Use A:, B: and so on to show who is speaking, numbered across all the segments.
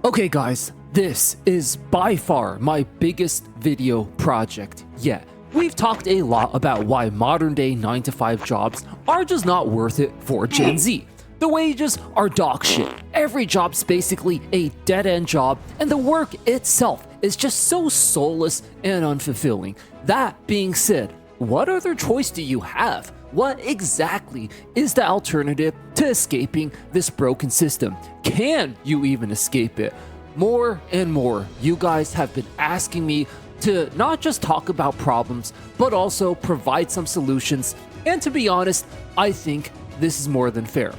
A: Okay guys, this is by far my biggest video project yet. We've talked a lot about why modern day 9-to-5 jobs are just not worth it for Gen Z. The wages are dog shit, every job's basically a dead-end job, and the work itself is just so soulless and unfulfilling. That being said, what other choice do you have? What exactly is the alternative to escaping this broken system? Can you even escape it? More and more, you guys have been asking me to not just talk about problems, but also provide some solutions. And to be honest, I think this is more than fair.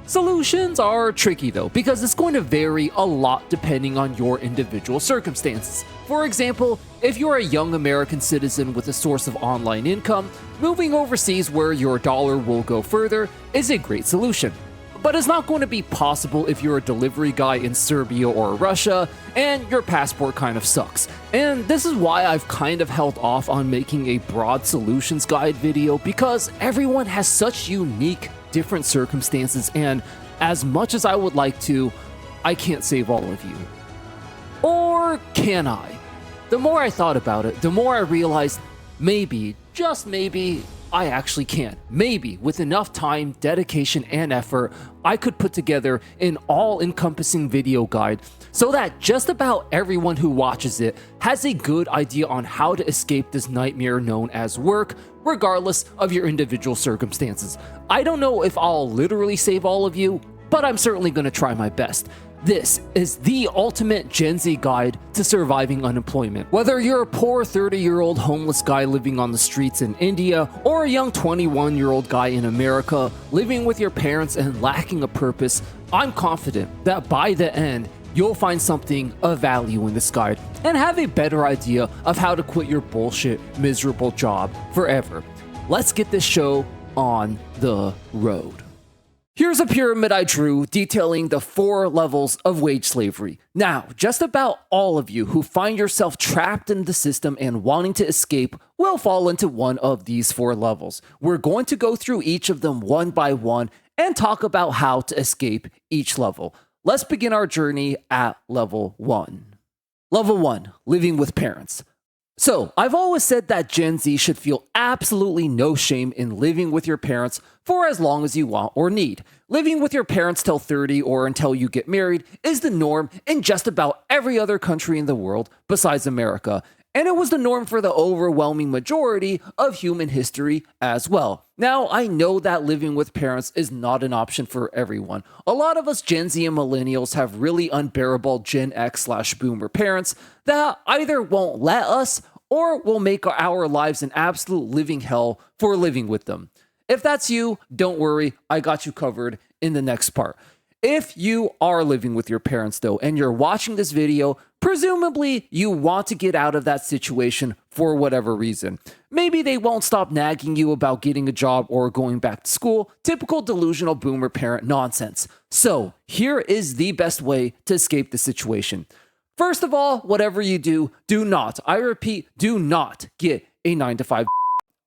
A: Solutions are tricky though, because it's going to vary a lot depending on your individual circumstances. For example, if you're a young American citizen with a source of online income, moving overseas where your dollar will go further is a great solution. But it's not going to be possible if you're a delivery guy in Serbia or Russia and your passport kind of sucks. And this is why I've kind of held off on making a broad solutions guide video, because everyone has such unique different circumstances, and as much as I would like to, I can't save all of you. Or can I? The more I thought about it, the more I realized maybe, just maybe, I actually can. Maybe with enough time, dedication, and effort, I could put together an all-encompassing video guide so that just about everyone who watches it has a good idea on how to escape this nightmare known as work, regardless of your individual circumstances. I don't know if I'll literally save all of you, but I'm certainly going to try my best. This is the ultimate Gen Z guide to surviving unemployment. Whether you're a poor 30-year-old homeless guy living on the streets in India, or a young 21-year-old guy in America living with your parents and lacking a purpose, I'm confident that by the end, you'll find something of value in this guide and have a better idea of how to quit your bullshit, miserable job forever. Let's get this show on the road. Here's a pyramid I drew detailing the 4 levels of wage slavery. Now, just about all of you who find yourself trapped in the system and wanting to escape will fall into one of these 4 levels. We're going to go through each of them one by one and talk about how to escape each level. Let's begin our journey at level 1. Level 1, living with parents. So, I've always said that Gen Z should feel absolutely no shame in living with your parents for as long as you want or need. Living with your parents till 30 or until you get married is the norm in just about every other country in the world besides America. And it was the norm for the overwhelming majority of human history as well. Now, I know that living with parents is not an option for everyone. A lot of us Gen Z and millennials have really unbearable Gen X/boomer parents that either won't let us or will make our lives an absolute living hell for living with them. If that's you, don't worry, I got you covered in the next part. If you are living with your parents though, and you're watching this video, presumably you want to get out of that situation for whatever reason. Maybe they won't stop nagging you about getting a job or going back to school, typical delusional boomer parent nonsense. So here is the best way to escape the situation. First of all, whatever you do, do not, I repeat, do not get a 9-to-5.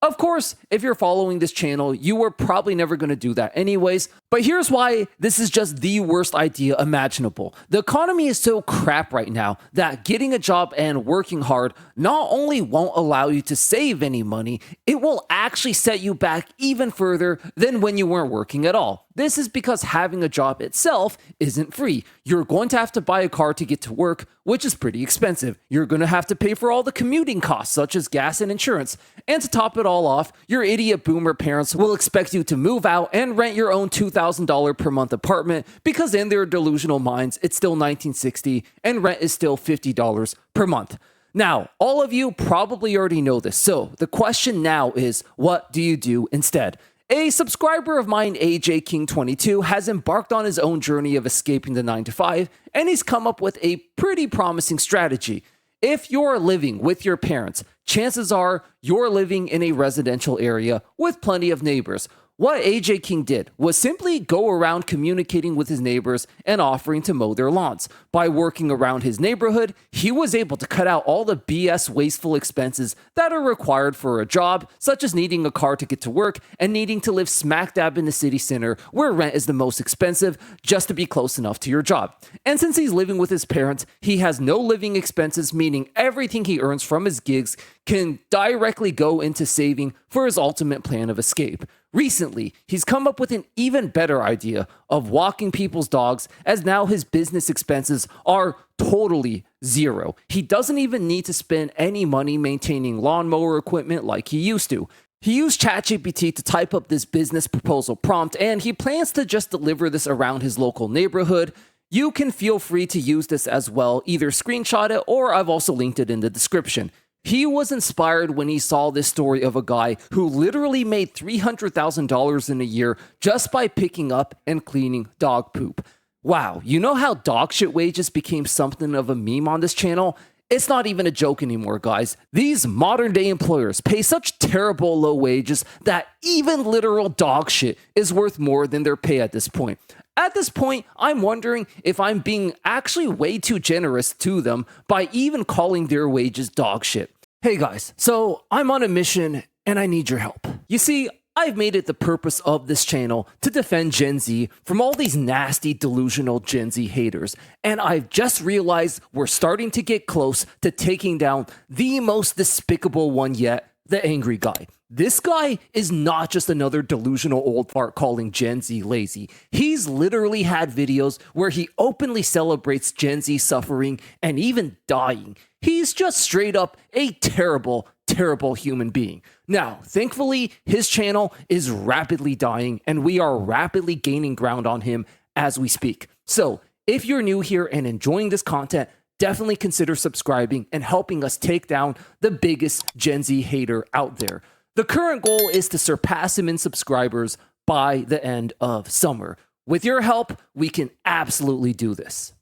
A: Of course, if you're following this channel, you were probably never going to do that anyways, but here's why this is just the worst idea imaginable. The economy is so crap right now that getting a job and working hard not only won't allow you to save any money, it will actually set you back even further than when you weren't working at all. This is because having a job itself isn't free. You're going to have to buy a car to get to work, which is pretty expensive. You're going to have to pay for all the commuting costs, such as gas and insurance. And to top it all off, your idiot boomer parents will expect you to move out and rent your own $2,000 per month apartment, because in their delusional minds, it's still 1960 and rent is still $50 per month. Now, all of you probably already know this, so the question now is, what do you do instead? A subscriber of mine, AgKing has embarked on his own journey of escaping the 9-to-5, and he's come up with a pretty promising strategy. If you're living with your parents, chances are you're living in a residential area with plenty of neighbors. What AgKing did was simply go around communicating with his neighbors and offering to mow their lawns. By working around his neighborhood, he was able to cut out all the BS wasteful expenses that are required for a job, such as needing a car to get to work and needing to live smack dab in the city center where rent is the most expensive just to be close enough to your job. And since he's living with his parents, he has no living expenses, meaning everything he earns from his gigs can directly go into saving for his ultimate plan of escape. Recently, he's come up with an even better idea of walking people's dogs, as now his business expenses are totally zero. He doesn't even need to spend any money maintaining lawnmower equipment like he used to. He used ChatGPT to type up this business proposal prompt, and he plans to just deliver this around his local neighborhood. You can feel free to use this as well, either screenshot it or I've also linked it in the description. He was inspired when he saw this story of a guy who literally made $300,000 in a year just by picking up and cleaning dog poop. Wow, you know how dog shit wages became something of a meme on this channel? It's not even a joke anymore, guys. These modern day employers pay such terrible low wages that even literal dog shit is worth more than their pay at this point. At this point, I'm wondering if I'm being actually way too generous to them by even calling their wages dog shit. Hey guys, so I'm on a mission and I need your help. You see, I've made it the purpose of this channel to defend Gen Z from all these nasty, delusional Gen Z haters. And I've just realized we're starting to get close to taking down the most despicable one yet, the angry guy. This guy is not just another delusional old fart calling Gen Z lazy. He's literally had videos where he openly celebrates Gen Z suffering and even dying. He's just straight up a terrible, terrible human being. Now, thankfully, his channel is rapidly dying and we are rapidly gaining ground on him as we speak. So, if you're new here and enjoying this content, definitely consider subscribing and helping us take down the biggest Gen Z hater out there. The current goal is to surpass him in subscribers by the end of summer. With your help, we can absolutely do this.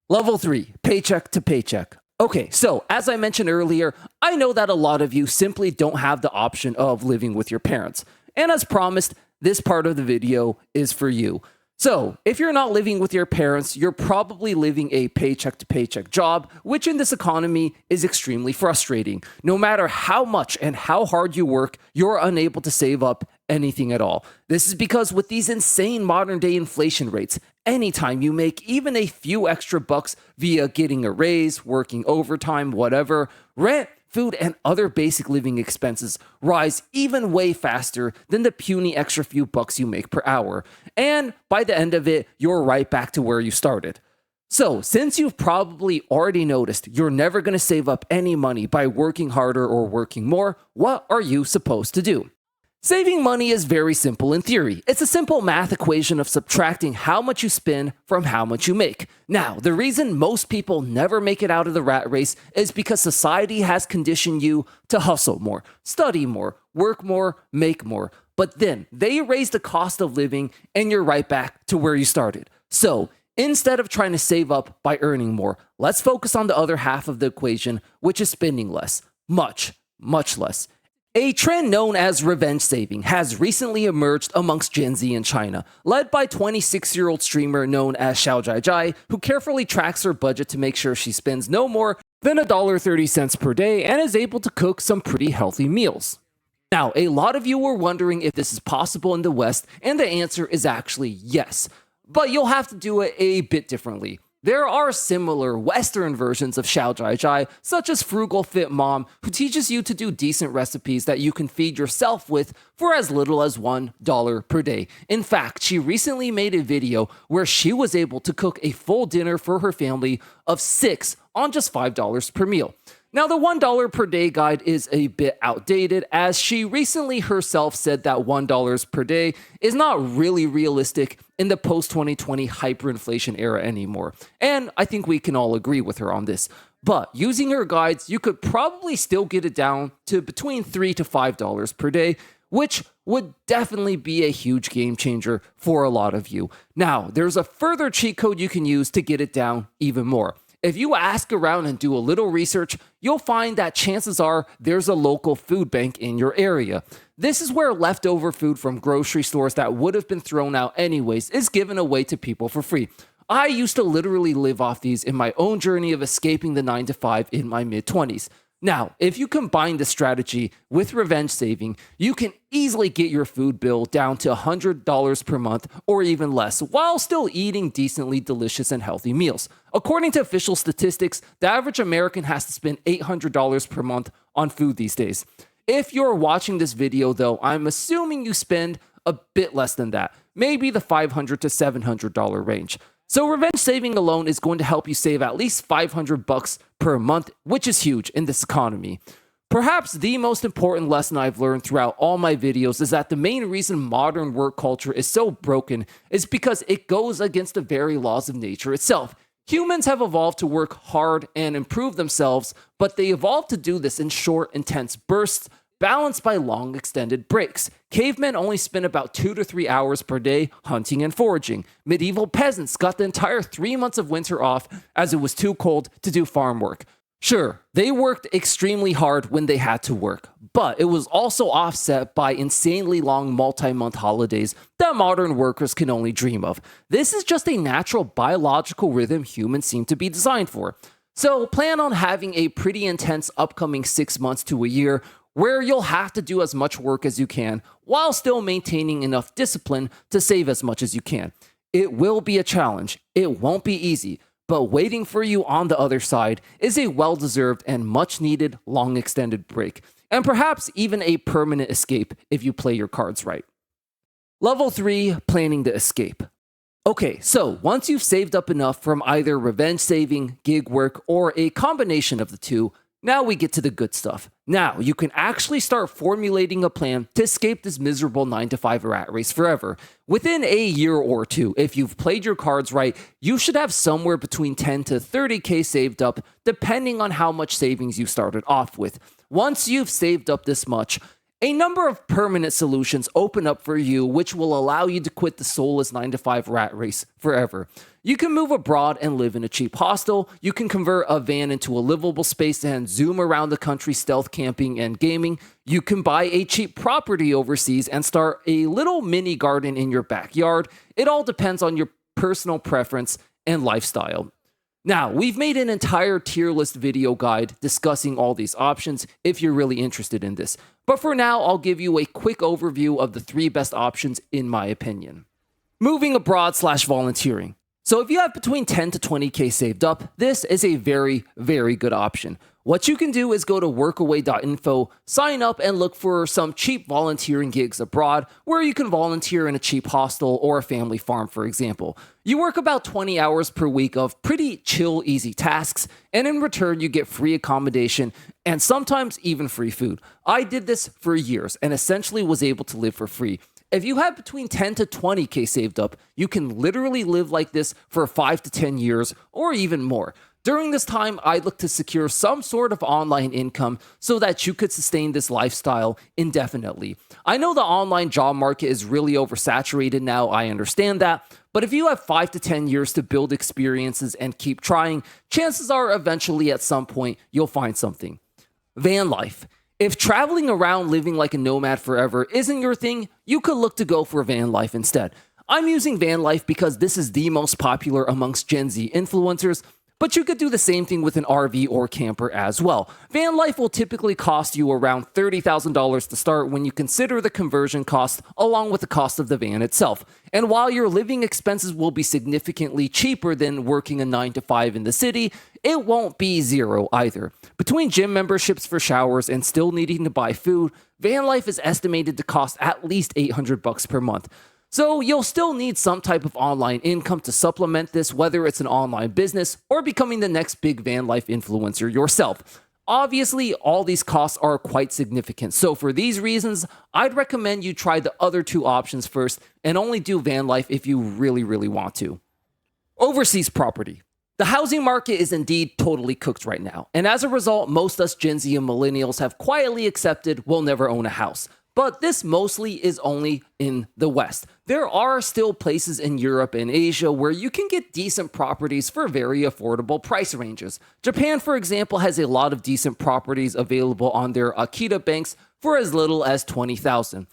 A: Level 3, Paycheck to Paycheck. Okay, so as I mentioned earlier, I know that a lot of you simply don't have the option of living with your parents. And as promised, this part of the video is for you. So, if you're not living with your parents, you're probably living a paycheck to paycheck job, which in this economy is extremely frustrating. No matter how much and how hard you work, you're unable to save up anything at all. This is because with these insane modern day inflation rates, anytime you make even a few extra bucks via getting a raise, working overtime, whatever, rent, food, and other basic living expenses rise even way faster than the puny extra few bucks you make per hour. And by the end of it, you're right back to where you started. So, since you've probably already noticed you're never going to save up any money by working harder or working more, what are you supposed to do? Saving money is very simple in theory. It's a simple math equation of subtracting how much you spend from how much you make. Now, the reason most people never make it out of the rat race is because society has conditioned you to hustle more, study more, work more, make more. But then they raise the cost of living and you're right back to where you started. So, instead of trying to save up by earning more, let's focus on the other half of the equation, which is spending less. Much, much less. A trend known as revenge saving has recently emerged amongst Gen Z in China, led by 26-year-old streamer known as Shoutout, who carefully tracks her budget to make sure she spends no more than $1.30 per day and is able to cook some pretty healthy meals. Now, a lot of you were wondering if this is possible in the West, and the answer is actually yes, but you'll have to do it a bit differently. There are similar Western versions of Shoutout, such as Frugal Fit Mom, who teaches you to do decent recipes that you can feed yourself with for as little as $1 per day. In fact, she recently made a video where she was able to cook a full dinner for her family of 6 on just $5 per meal. Now, the $1 per day guide is a bit outdated, as she recently herself said that $1 per day is not really realistic in the post-2020 hyperinflation era anymore. And I think we can all agree with her on this. But using her guides, you could probably still get it down to between $3 to $5 per day, which would definitely be a huge game changer for a lot of you. Now, there's a further cheat code you can use to get it down even more. If you ask around and do a little research, you'll find that chances are there's a local food bank in your area. This is where leftover food from grocery stores that would have been thrown out anyways is given away to people for free. I used to literally live off these in my own journey of escaping the 9 to 5 in my mid-20s. Now, if you combine this strategy with revenge saving, you can easily get your food bill down to $100 per month or even less while still eating decently delicious and healthy meals. According to official statistics, the average American has to spend $800 per month on food these days. If you're watching this video though, I'm assuming you spend a bit less than that, maybe the $500 to $700 range. So revenge saving alone is going to help you save at least $500 per month, which is huge in this economy. Perhaps the most important lesson I've learned throughout all my videos is that the main reason modern work culture is so broken is because it goes against the very laws of nature itself. Humans have evolved to work hard and improve themselves, but they evolved to do this in short, intense bursts, balanced by long, extended breaks. Cavemen only spent about 2 to 3 hours per day hunting and foraging. Medieval peasants got the entire 3 months of winter off as it was too cold to do farm work. Sure, they worked extremely hard when they had to work, but it was also offset by insanely long multi-month holidays that modern workers can only dream of. This is just a natural biological rhythm humans seem to be designed for. So plan on having a pretty intense upcoming 6 months to a year where you'll have to do as much work as you can while still maintaining enough discipline to save as much as you can. It will be a challenge. It won't be easy, but waiting for you on the other side is a well-deserved and much-needed long extended break, and perhaps even a permanent escape if you play your cards right. Level 3, planning the escape. Okay, so once you've saved up enough from either revenge saving, gig work, or a combination of the two, now we get to the good stuff. Now, you can actually start formulating a plan to escape this miserable 9 to 5 rat race forever. Within a year or two, if you've played your cards right, you should have somewhere between 10 to 30K saved up, depending on how much savings you started off with. Once you've saved up this much, a number of permanent solutions open up for you, which will allow you to quit the soulless 9 to 5 rat race forever. You can move abroad and live in a cheap hostel. You can convert a van into a livable space and zoom around the country stealth camping and gaming. You can buy a cheap property overseas and start a little mini garden in your backyard. It all depends on your personal preference and lifestyle. Now, we've made an entire tier list video guide discussing all these options if you're really interested in this. But for now, I'll give you a quick overview of the 3 best options in my opinion. Moving abroad/volunteering. So if you have between 10 to 20K saved up, this is a very, very good option. What you can do is go to workaway.info, sign up and look for some cheap volunteering gigs abroad where you can volunteer in a cheap hostel or a family farm, for example. You work about 20 hours per week of pretty chill, easy tasks, and in return you get free accommodation and sometimes even free food. I did this for years and essentially was able to live for free. If you have between 10 to 20K saved up, you can literally live like this for 5 to 10 years or even more. During this time, I looked to secure some sort of online income so that you could sustain this lifestyle indefinitely. I know the online job market is really oversaturated now, I understand that, but if you have 5 to 10 years to build experiences and keep trying, chances are eventually at some point you'll find something. Van life. If traveling around living like a nomad forever isn't your thing, you could look to go for van life instead. I'm using van life because this is the most popular amongst Gen Z influencers, but you could do the same thing with an RV or camper as well. Van life will typically cost you around $30,000 to start when you consider the conversion cost along with the cost of the van itself. And while your living expenses will be significantly cheaper than working a 9 to 5 in the city, it won't be zero either. Between gym memberships for showers and still needing to buy food, van life is estimated to cost at least $800 per month. So you'll still need some type of online income to supplement this, whether it's an online business or becoming the next big van life influencer yourself. Obviously, all these costs are quite significant. So for these reasons, I'd recommend you try the other 2 options first and only do van life if you really, really want to. Overseas property. The housing market is indeed totally cooked right now. And as a result, most us Gen Z and millennials have quietly accepted we'll never own a house. But this mostly is only in the West. There are still places in Europe and Asia where you can get decent properties for very affordable price ranges. Japan, for example, has a lot of decent properties available on their Akita banks for as little as $20,000.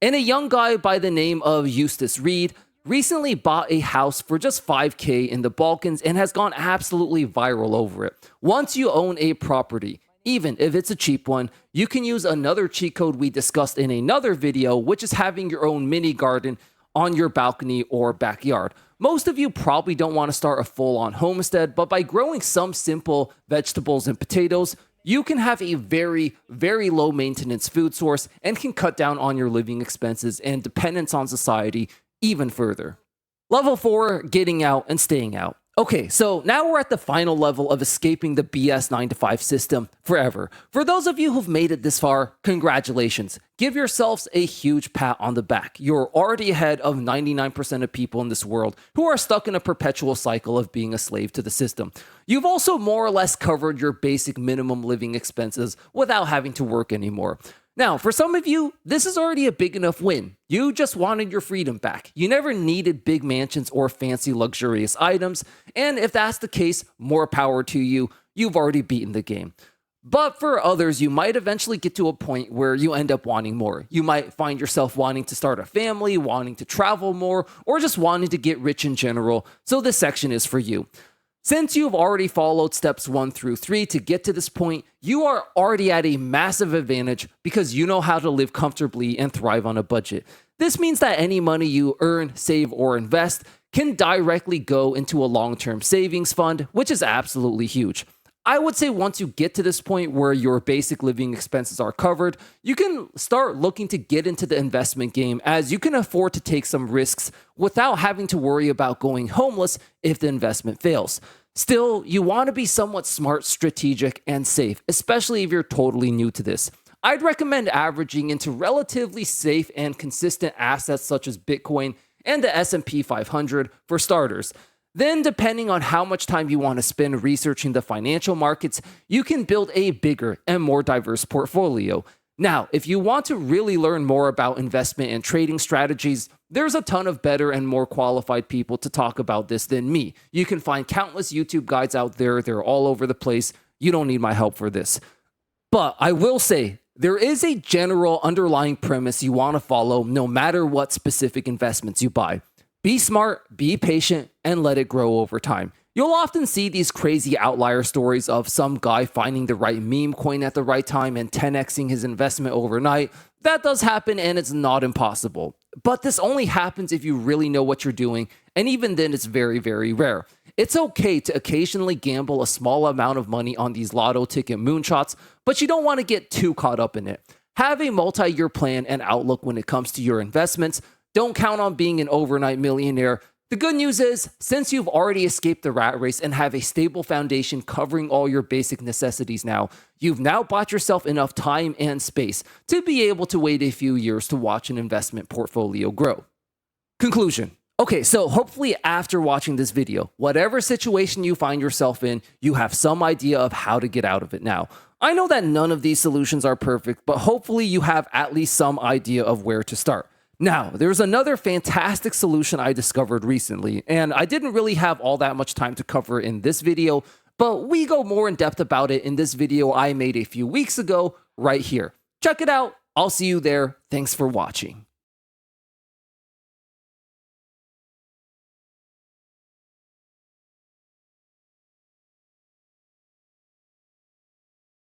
A: And a young guy by the name of Eustace Reed recently bought a house for just $5K in the Balkans and has gone absolutely viral over it. Once you own a property, even if it's a cheap one, you can use another cheat code we discussed in another video, which is having your own mini garden on your balcony or backyard. Most of you probably don't want to start a full-on homestead, but by growing some simple vegetables and potatoes, you can have a very, very low maintenance food source and can cut down on your living expenses and dependence on society even further. Level 4, getting out and staying out. Okay, so now we're at the final level of escaping the BS 9-to-5 system forever. For those of you who've made it this far, congratulations. Give yourselves a huge pat on the back. You're already ahead of 99% of people in this world who are stuck in a perpetual cycle of being a slave to the system. You've also more or less covered your basic minimum living expenses without having to work anymore. Now, for some of you, this is already a big enough win. You just wanted your freedom back. You never needed big mansions or fancy luxurious items, and if that's the case, more power to you. You've already beaten the game. But for others, you might eventually get to a point where you end up wanting more. You might find yourself wanting to start a family, wanting to travel more, or just wanting to get rich in general, so this section is for you. Since you've already followed steps 1 through 3 to get to this point, you are already at a massive advantage because you know how to live comfortably and thrive on a budget. This means that any money you earn, save, or invest can directly go into a long-term savings fund, which is absolutely huge. I would say once you get to this point where your basic living expenses are covered, you can start looking to get into the investment game, as you can afford to take some risks without having to worry about going homeless if the investment fails. Still, you want to be somewhat smart, strategic, and safe, especially if you're totally new to this. I'd recommend averaging into relatively safe and consistent assets such as Bitcoin and the S&P 500 for starters. Then, depending on how much time you want to spend researching the financial markets, you can build a bigger and more diverse portfolio. Now, if you want to really learn more about investment and trading strategies, there's a ton of better and more qualified people to talk about this than me. You can find countless YouTube guides out there. They're all over the place. You don't need my help for this. But I will say, there is a general underlying premise you want to follow no matter what specific investments you buy. Be smart, be patient, and let it grow over time. You'll often see these crazy outlier stories of some guy finding the right meme coin at the right time and 10xing his investment overnight. That does happen, and it's not impossible. But this only happens if you really know what you're doing, and even then it's very, very rare. It's okay to occasionally gamble a small amount of money on these lotto ticket moonshots, but you don't want to get too caught up in it. Have a multi-year plan and outlook when it comes to your investments. Don't count on being an overnight millionaire. The good news is, since you've already escaped the rat race and have a stable foundation covering all your basic necessities now, you've now bought yourself enough time and space to be able to wait a few years to watch an investment portfolio grow. Conclusion. Okay, so hopefully after watching this video, whatever situation you find yourself in, you have some idea of how to get out of it now. I know that none of these solutions are perfect, but hopefully you have at least some idea of where to start. Now, there's another fantastic solution I discovered recently, and I didn't really have all that much time to cover in this video, but we go more in depth about it in this video I made a few weeks ago right here. Check it out. I'll see you there. Thanks for watching.